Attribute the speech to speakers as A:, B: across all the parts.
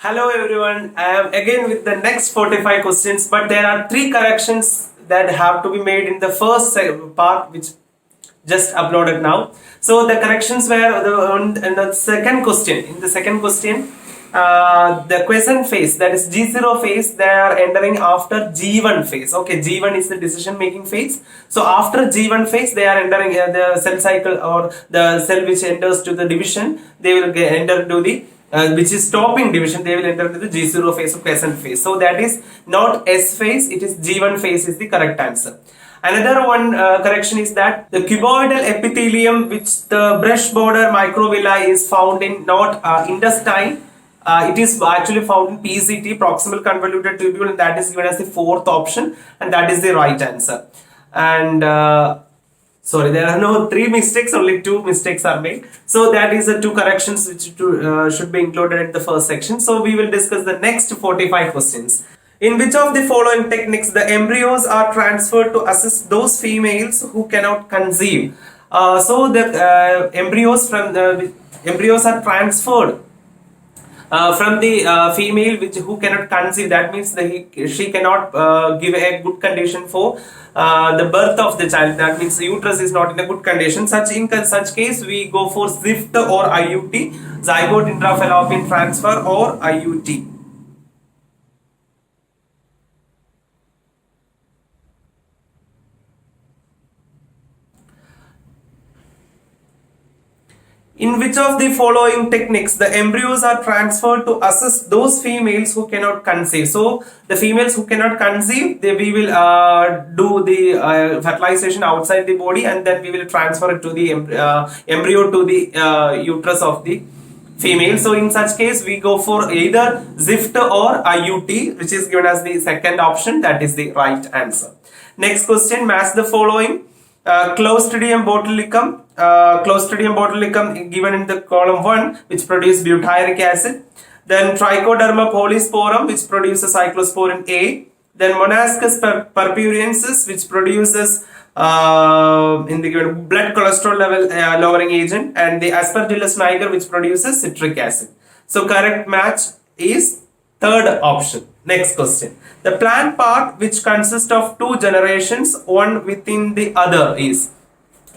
A: Hello everyone, I am again with the next 45 questions, but there are 3 corrections that have to be made in the first part which just uploaded now. So the corrections were in the second question. In the second question, the quiescent phase, that is G0 phase, they are entering after G1 phase. Okay, G1 is the decision making phase. So after G1 phase, they are entering the cell cycle, or the cell which enters to the division, they will enter to the which is stopping division, they will enter into the G0 phase of quiescent phase. So that is not S phase, it is G1 phase is the correct answer. Another one correction is that the cuboidal epithelium, which the brush border microvilli is found in not intestine, it is actually found in PCT, proximal convoluted tubule, and that is given as the fourth option, and that is the right answer. And sorry, there are no 3 mistakes, only 2 mistakes are made. So that is the 2 corrections which should be included in the first section. So we will discuss the next 45 questions. In which of the following techniques the embryos are transferred to assist those females who cannot conceive? So the embryos are transferred from the female who cannot conceive. That means she cannot give a good condition for the birth of the child. That means the uterus is not in a good condition. In such case, we go for Sept or IUT, zygote intrafallopian transfer or IUT. In which of the following techniques the embryos are transferred to assist those females who cannot conceive? So the females who cannot conceive, we will do the fertilization outside the body, and then we will transfer it to the embryo to the uterus of the female. So in such case, we go for either Sept or IUT, which is given as the second option. That is the right answer. Next question, match the following. Clostridium botulicum, given in the column 1, which produces butyric acid. Then Trichoderma polysporum, which produces cyclosporin A. Then Monascus purpurensis, which produces in the given blood cholesterol level lowering agent, and the Aspergillus niger, which produces citric acid. So correct match is third option. Next question. The plant part which consists of 2 generations, one within the other is.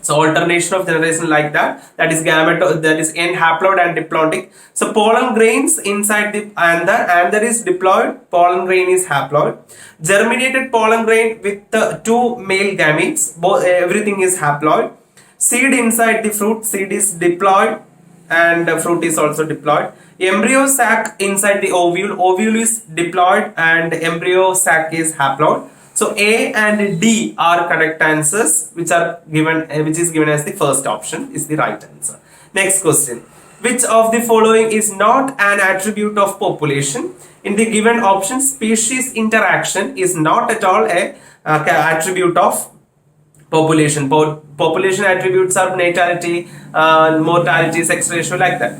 A: So alternation of generation like that. That is gamete, that is N haploid and diplodic. So pollen grains inside the anther is diploid, pollen grain is haploid. Germinated pollen grain with the 2 male gametes, everything is haploid. Seed inside the fruit, seed is diploid, and fruit is also diploid. Embryo sac inside the ovule is diploid, and embryo sac is haploid. So A and D are correct answers, which is given as the first option is the right answer. Next question. Which of the following is not an attribute of population? In the given option, species interaction is not at all a attribute of population. Population attributes are natality, mortality, sex ratio, like that.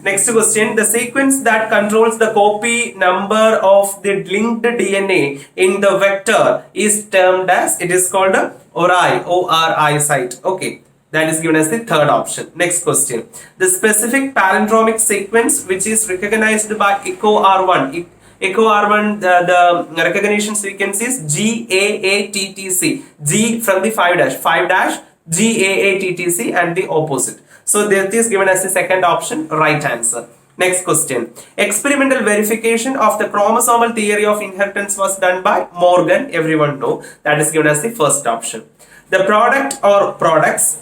A: Next question, the sequence that controls the copy number of the linked DNA in the vector is termed as, it is called a ORI site. Okay, that is given as the third option. Next question, the specific palindromic sequence which is recognized by ECHO-R1. ECHO-R1, the recognition sequence is GAATTC. G from the 5 dash, GAATTC, and the opposite. So that is given as the second option, right answer. Next question. Experimental verification of the chromosomal theory of inheritance was done by Morgan. Everyone know. That is given as the first option. The product or products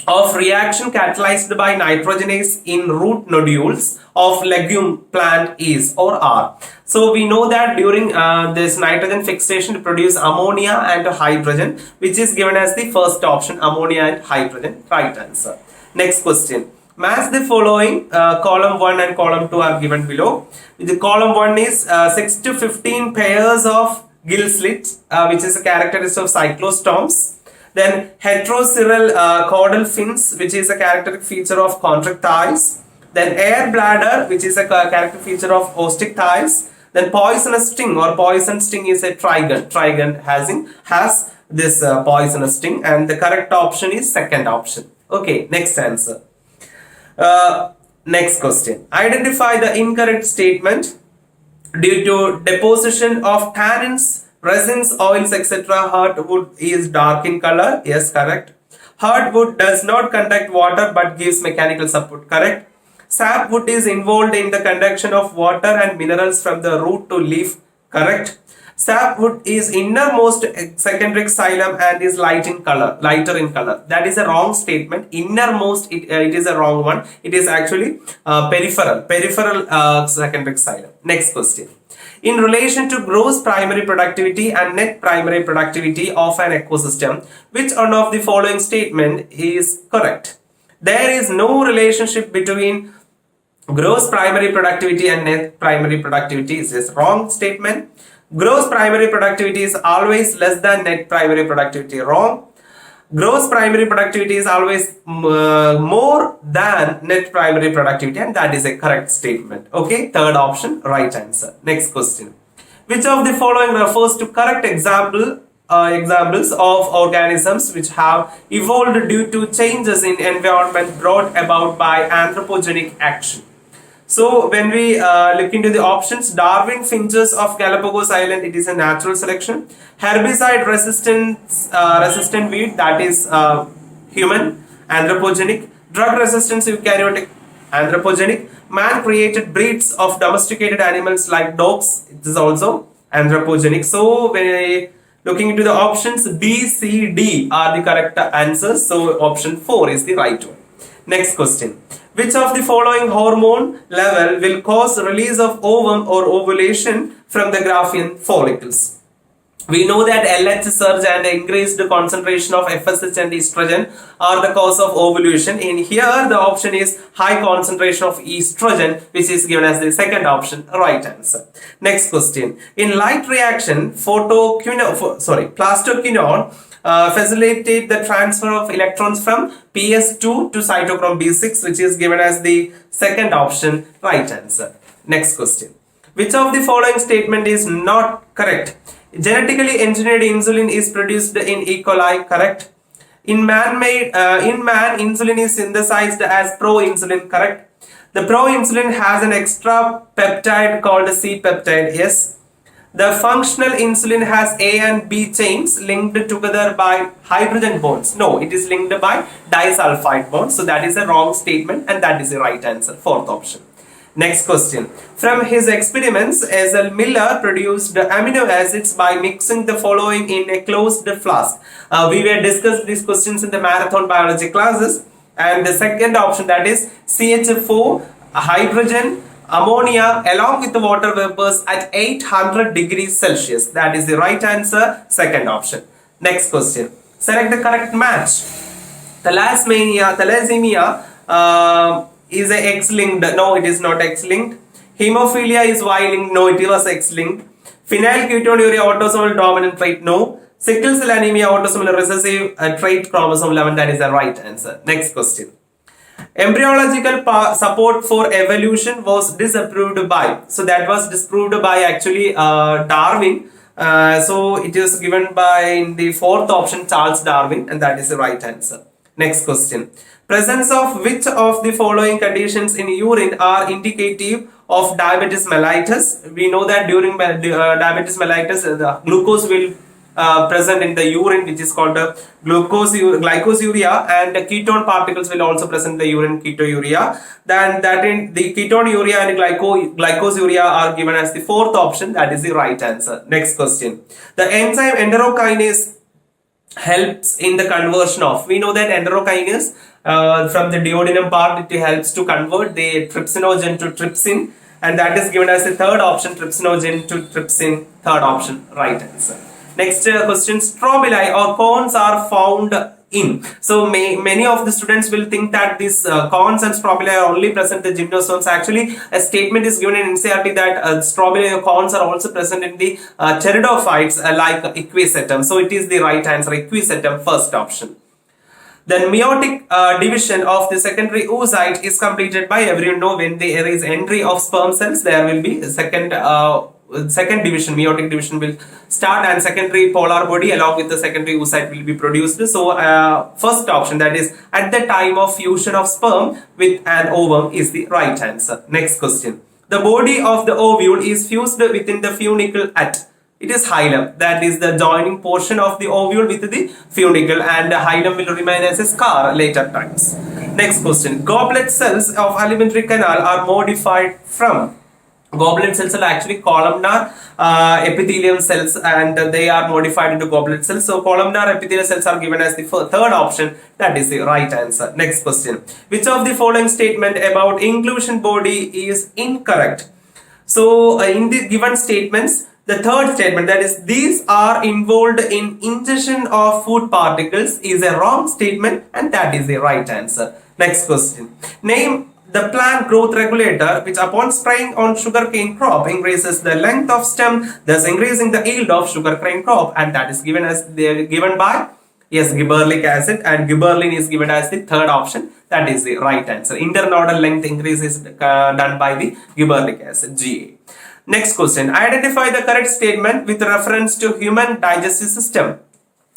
A: of reaction catalyzed by nitrogenase in root nodules of legume plant is or are. So we know that during this nitrogen fixation to produce ammonia and hydrogen, which is given as the first option, ammonia and hydrogen, right answer. Next question. Match the following. Column 1 and column 2 are given below. The column 1 is 6 to 15 pairs of gill slits, which is a characteristic of cyclostomes. Then heteroceral caudal fins, which is a characteristic feature of contractiles. Then air bladder, which is a characteristic feature of osteichthyes. Then poisonous sting or poison sting is a trigon. Trigon has this poisonous sting, and the correct option is second option. Okay, next answer. Next question. Identify the incorrect statement. Due to deposition of tannins, resins, oils, etc., hardwood is dark in color. Yes, correct. Hardwood does not conduct water but gives mechanical support. Correct. Sapwood is involved in the conduction of water and minerals from the root to leaf. Correct. Sapwood is innermost secondary xylem and is lighter in color. That is a wrong statement. Innermost, it is a wrong one. It is actually peripheral secondary xylem. Next question. In relation to gross primary productivity and net primary productivity of an ecosystem, which one of the following statement is correct? There is no relationship between gross primary productivity and net primary productivity. Is this wrong statement? Gross primary productivity is always less than net primary productivity. Wrong. Gross primary productivity is always more than net primary productivity, and that is a correct statement. Okay, third option, right answer. Next question. Which of the following refers to correct examples of organisms which have evolved due to changes in environment brought about by anthropogenic action? So when we look into the options, Darwin finches of Galapagos Island, it is a natural selection. Herbicide resistant weed, that is human, anthropogenic. Drug resistance eukaryotic, anthropogenic. Man created breeds of domesticated animals like dogs, it is also anthropogenic. So when we looking into the options, B, C, D are the correct answers. So option 4 is the right one. Next question. Which of the following hormone level will cause release of ovum or ovulation from the Graafian follicles? We know that LH surge and increased concentration of FSH and estrogen are the cause of ovulation. In here, the option is high concentration of estrogen, which is given as the second option, right answer. Next question. In light reaction, plastoquinone facilitate the transfer of electrons from PS2 to cytochrome B6, which is given as the second option, right answer. Next question. Which of the following statement is not correct? Genetically engineered insulin is produced in E. coli, correct? In man, insulin is synthesized as proinsulin, correct? The proinsulin has an extra peptide called C peptide, yes. The functional insulin has A and B chains linked together by hydrogen bonds. No, it is linked by disulfide bonds. So that is a wrong statement, and that is the right answer, fourth option. Next question. From his experiments, S.L. Miller produced amino acids by mixing the following in a closed flask. We were discussed these questions in the marathon biology classes. And the second option, that is CH4, hydrogen, ammonia along with the water vapors at 800 degrees Celsius. That is the right answer, second option. Next question. Select the correct match. Thalassemia is a X-linked. No, it is not X-linked. Hemophilia is Y-linked. No, it was X-linked. Phenylketonuria autosomal dominant trait. No. Sickle cell anemia autosomal recessive trait chromosome 11. That is the right answer. Next question. Embryological support for evolution was disapproved by. So that was disproved by actually Darwin. So it is given by in the fourth option, Charles Darwin, and that is the right answer. Next question. Presence of which of the following conditions in urine are indicative of diabetes mellitus? We know that during diabetes mellitus, the glucose will present in the urine, which is called glycosuria, and the ketone particles will also present in the urine, ketonuria. Then that in the ketonuria and glycosuria are given as the fourth option. That is the right answer. Next question. The enzyme enterokinase helps in the conversion of. We know that enterokinase from the duodenum part, it helps to convert the trypsinogen to trypsin, and that is given as the third option, trypsinogen to trypsin, third option, right answer. Next question, strobili or cones are found in. So many of the students will think that these cones and strobili are only present in the gymnosomes. Actually, a statement is given in NCERT that strobili or cones are also present in the pteridophytes like equisetum. So it is the right answer, equisetum, first option. Then meiotic division of the secondary oocyte is completed by, everyone know, when there is entry of sperm cells, there will be a second second division, meiotic division will start, and secondary polar body along with the secondary oocyte will be produced. So first option, that is at the time of fusion of sperm with an ovum, is the right answer. Next question. The body of the ovule is fused within the funicle at, it is hilum, that is the joining portion of the ovule with the funicle, and the hilum will remain as a scar later times. Next question. Goblet cells of alimentary canal are modified from. Goblet cells are actually columnar epithelium cells, and they are modified into goblet cells. So columnar epithelial cells are given as the third option. That is the right answer. Next question. Which of the following statement about inclusion body is incorrect? So in the given statements, the third statement, that is these are involved in ingestion of food particles, is a wrong statement, and that is the right answer. Next question. Name the plant growth regulator which upon spraying on sugarcane crop increases the length of stem, thus increasing the yield of sugarcane crop, and that is given as given by, yes, gibberellic acid, and gibberellin is given as the third option. That is the right answer. Internodal length increase is done by the gibberellic acid, Ga. Next question. Identify the correct statement with reference to human digestive system.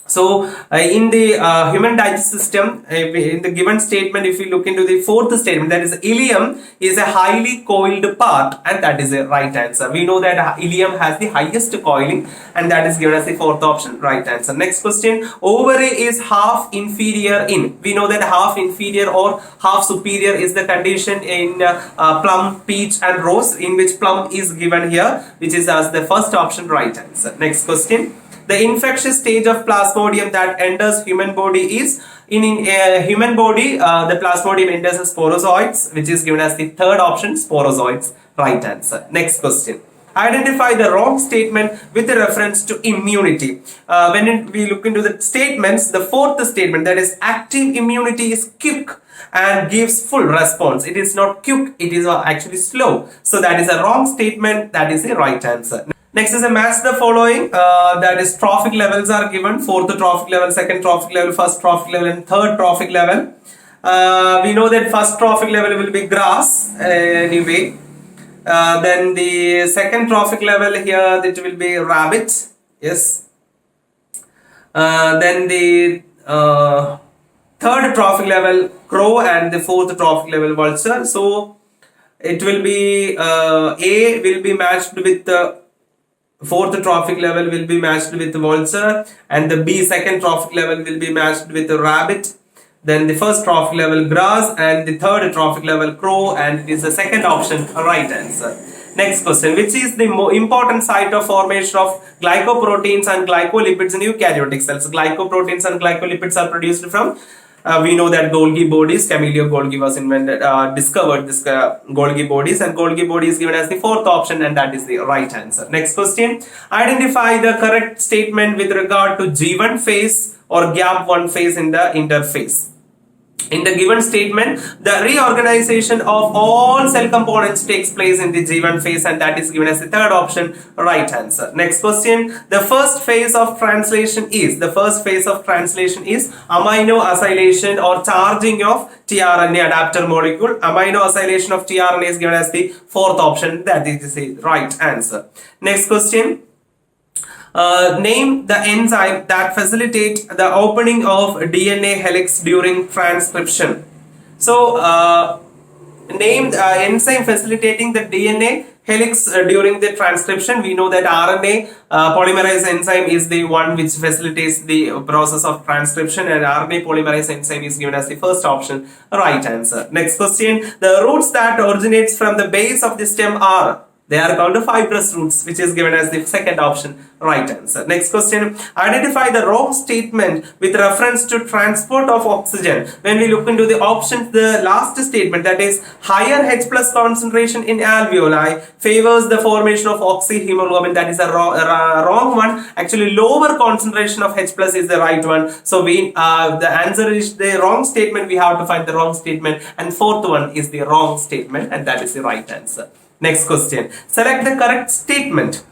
A: So in the human digestive system, in the given statement, if you look into the fourth statement, that is ileum is a highly coiled part, and that is a right answer. We know that ileum has the highest coiling, and that is given as the fourth option, right answer. Next question. Ovary is half inferior in. We know that half inferior or half superior is the condition in plum, peach and rose, in which plum is given here, which is as the first option, right answer. Next question. The infectious stage of plasmodium that enters human body is, in human body, the plasmodium enters as sporozoites, which is given as the third option, sporozoites, right answer. Next question. Identify the wrong statement with reference to immunity. When we look into the statements, the fourth statement, that is active immunity is quick and gives full response. It is not quick, it is actually slow. So that is a wrong statement, that is the right answer. Next is a match the following, that is trophic levels are given, fourth trophic level, second trophic level, first trophic level, and third trophic level. We know that first trophic level will be grass anyway. Then the second trophic level here, it will be rabbit, yes. Then the third trophic level crow, and the fourth trophic level vulture. So it will be A will be matched with the fourth trophic level will be matched with the vulture, and the B second trophic level will be matched with the rabbit. Then the first trophic level grass, and the third trophic level crow, and it is the second option, right answer. Next question. Which is the more important site of formation of glycoproteins and glycolipids in eukaryotic cells? Glycoproteins and glycolipids are produced from, we know that Golgi bodies. Camillo Golgi was discovered this Golgi bodies, and Golgi body is given as the fourth option, and that is the right answer. Next question. Identify the correct statement with regard to G1 phase or gap 1 phase in the interphase. In the given statement, the reorganization of all cell components takes place in the G1 phase, and that is given as the third option, right answer. Next question. The first phase of translation is amino acylation or charging of tRNA adapter molecule. Amino acylation of tRNA is given as the fourth option, that is the right answer. Next question. Name the enzyme that facilitate the opening of DNA helix during transcription. So name the enzyme facilitating the DNA helix during the transcription. We know that RNA polymerase enzyme is the one which facilitates the process of transcription, and RNA polymerase enzyme is given as the first option, right answer. Next question. The roots that originates from the base of the stem are, they are called the fibrous roots, which is given as the second option, right answer. Next question. Identify the wrong statement with reference to transport of oxygen. When we look into the options, the last statement, that is higher H plus concentration in alveoli favors the formation of oxyhemoglobin. That is a wrong one. Actually, lower concentration of H plus is the right one. So we the answer is the wrong statement. We have to find the wrong statement, and fourth one is the wrong statement, and that is the right answer. Next question. Select the correct statement.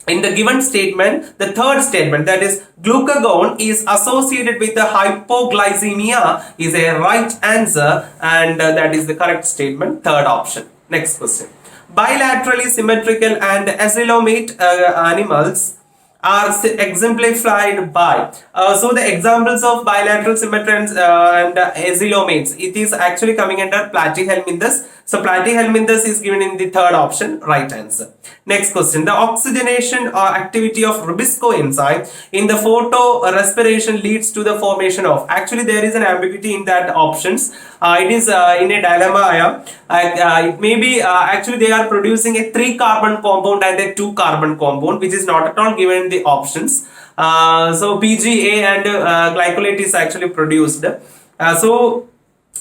A: In the given statement, the third statement, that is glucagon is associated with the hypoglycemia, is a right answer, and that is the correct statement, third option. Next question. Bilaterally symmetrical and acylomate animals are exemplified by. So the examples of bilateral symmetry and acylomates, it is actually coming under platyhelminthes. So platyhelminthes is given in the third option, right answer. Next question, the oxygenation or activity of rubisco enzyme in the photo respiration leads to the formation of. Actually there is an ambiguity in that options. It is in a dilemma. It may be actually they are producing a 3 carbon compound and a 2 carbon compound, which is not at all given in the options. So PGA and glycolate is actually produced. So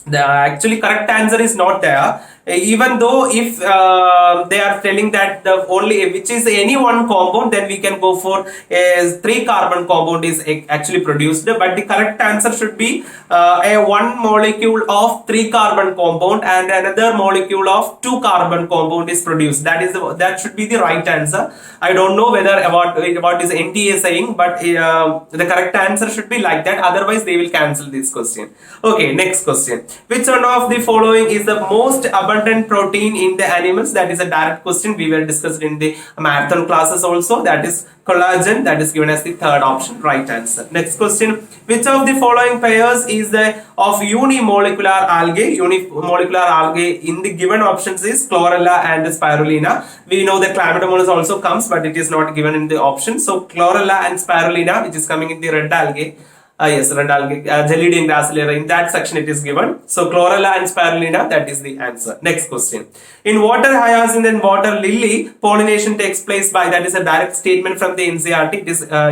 A: the actually correct answer is not there, even though if they are telling that the only which is any one compound, then we can go for a 3 carbon compound is actually produced, but the correct answer should be a 1 molecule of 3 carbon compound and another molecule of 2 carbon compound is produced. That should be the right answer. I don't know whether what is NTA saying, but the correct answer should be like that, otherwise they will cancel this question. Okay, next question. Which one of the following is the most abundant protein in the animals? That is a direct question. We will discuss it in the marathon classes also. That is collagen. That is given as the third option, right answer. Next question. Which of the following pairs is the of unimolecular algae? Unimolecular algae in the given options is chlorella and spirulina. We know that chlamydomonas also comes, but it is not given in the option. So chlorella and spirulina, which is coming in the red algae. Yes, red algae, Gelidian gracillata, in that section it is given. So chlorella and spirulina, that is the answer. Next question. In water hyacinth and water lily, pollination takes place by, that is a direct statement from the NCERT.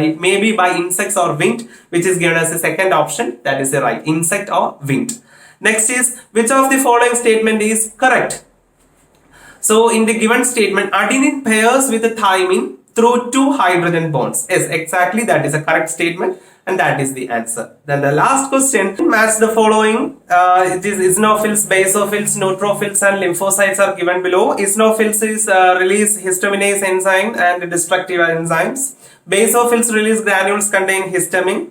A: It may be by insects or wind, which is given as the second option. That is the right, insect or wind. Next is, which of the following statement is correct? So in the given statement, adenine pairs with the thymine through 2 hydrogen bonds. Yes, exactly, that is a correct statement. And that is the answer. Then the last question, match the following. It is eosinophils, basophils, neutrophils and lymphocytes are given below. Eosinophils is release histaminase enzyme and destructive enzymes. Basophils release granules containing histamine.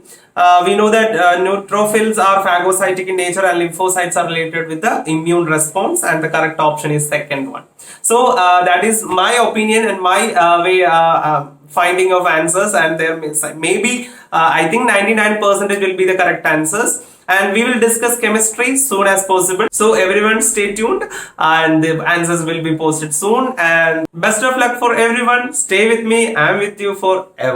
A: We know that neutrophils are phagocytic in nature and lymphocytes are related with the immune response, and the correct option is second one. So that is my opinion and my way finding of answers, and there may be I think 99% will be the correct answers, and we will discuss chemistry soon as possible. So everyone stay tuned and the answers will be posted soon, and best of luck for everyone. Stay with me. I am with you forever.